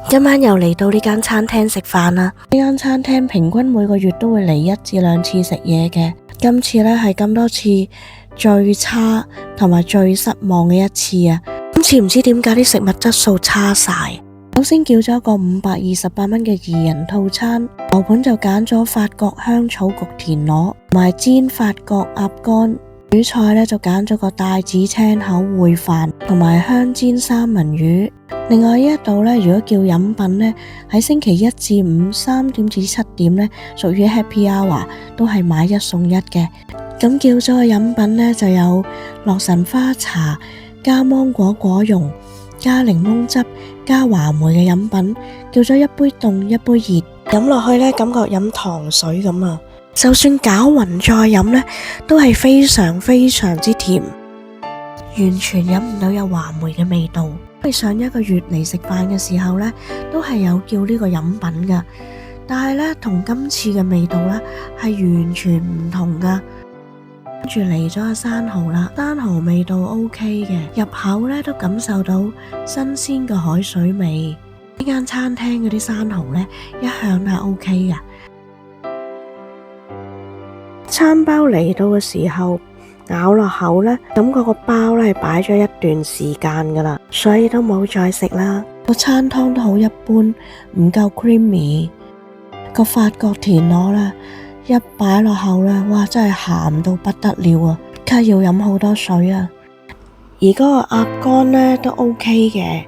今晚又嚟到呢間餐廳食飯啦。呢間餐廳平均每個月都會嚟1至2次食嘢嘅。今次呢係咁多次最差同埋最失望嘅一次啊！今次唔知點解啲食物質素差晒。首先叫咗一個528蚊嘅2人套餐，牛盤就揀咗法國香草焗田螺同埋煎法國鴨肝，主菜呢就揀咗個帶子青口燴飯同埋香煎三文魚。另外呢一度呢，如果叫飲品呢，喺星期1至5 3點至7點呢，屬於 Happy Hour， 都係買1送1嘅。咁叫咗個飲品呢，就有洛神花茶加芒果果蓉加檸檬汁加話梅嘅飲品，叫咗一杯凍一杯熱，飲落去呢，感覺飲糖水咁啊！就算攪勻再飲呢，都係非常非常之甜，完全飲唔到有話梅嘅味道。因為上一個月嚟食飯嘅時候呢，都係有叫呢個飲品噶，但係呢，同今次嘅味道呢，係完全唔同噶。跟住嚟咗個生蠔啦，生蠔味道 OK 嘅，入口呢都感受到新鮮嘅海水味。呢間餐廳嗰啲生蠔呢，一向係 OK 嘅。餐包嚟到嘅時候，咬落口呢，感覺個包呢係擺咗一段時間噶啦，所以都冇再食啦。個餐湯都好一般，唔夠 creamy。個法國田螺呢，一擺落口呢，哇，真係鹹到不得了啊！即刻要飲好多水啊！而嗰個鴨肝呢都 OK 嘅，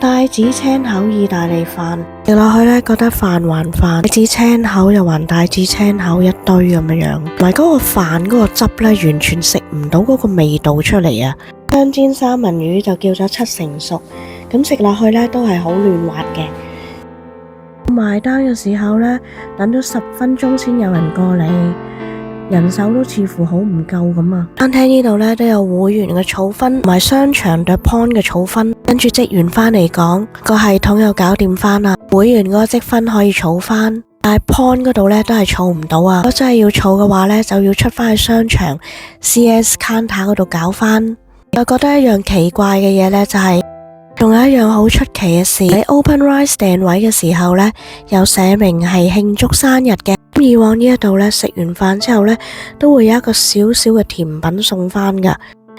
帶子青口意大利飯食落去呢，覺得飯還飯，帶子青口又還帶子青口一堆咁樣，同埋嗰個飯嗰個汁呢，完全食唔到嗰個味道出嚟啊！香煎三文魚就叫咗7成熟，咁食落去呢，都係好嫩滑嘅。埋單嘅時候呢，等咗10分鐘先有人過嚟，人手都似乎好唔夠咁啊！餐廳呢度呢，都有會員嘅儲分同埋商場 The Point 嘅儲分，跟住職員返嚟講個系統又搞掂返啦，會員嗰個積分可以儲返，但係 Point 嗰度呢都係儲唔到啊！如果真係要儲嘅話呢，就要出返去商場 CS Counter 嗰度搞返。我覺得一樣奇怪嘅嘢呢，就係仲有一樣好出奇嘅事，喺 OpenRice 訂位嘅時候呢，有寫明係慶祝生日嘅。以往呢一度呢，食完飯之後呢，都會有一個小小嘅甜品送返㗎，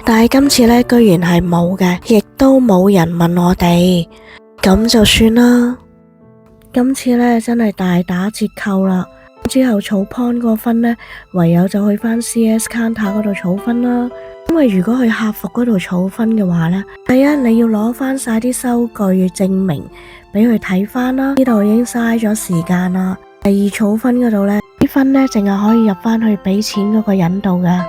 但係今次呢，居然係冇嘅，亦都冇人問我哋，咁就算啦。今次呢，真係大打折扣啦。之後儲 point 個分呢，唯有就去返 CS Counter 嗰度儲分啦。因為如果去客服嗰度儲分嘅話呢，第一你要攞返晒啲收據證明俾佢睇返啦，呢度已經嘥咗時間啦。第二，儲分嗰度呢，啲分呢淨係可以入返去俾錢嗰個人度噶。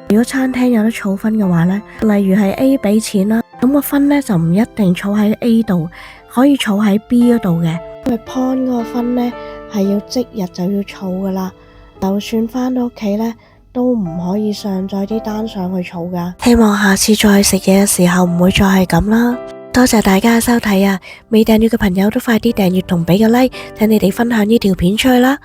如果餐廳有得儲分嘅話呢，例如係 A 俾錢啦，咁個分呢就唔一定儲喺 A 度，可以儲喺 B 嗰度嘅。因為 point 嗰個分呢係要即日就要儲噶啦，就算返到屋企呢，都唔可以上載啲單上去儲噶。希望下次再食嘢嘅時候唔會再係咁啦。多謝大家嘅收睇啊！未訂閱嘅朋友都快啲訂閱同俾個 like，等你哋分享呢條片出去啦。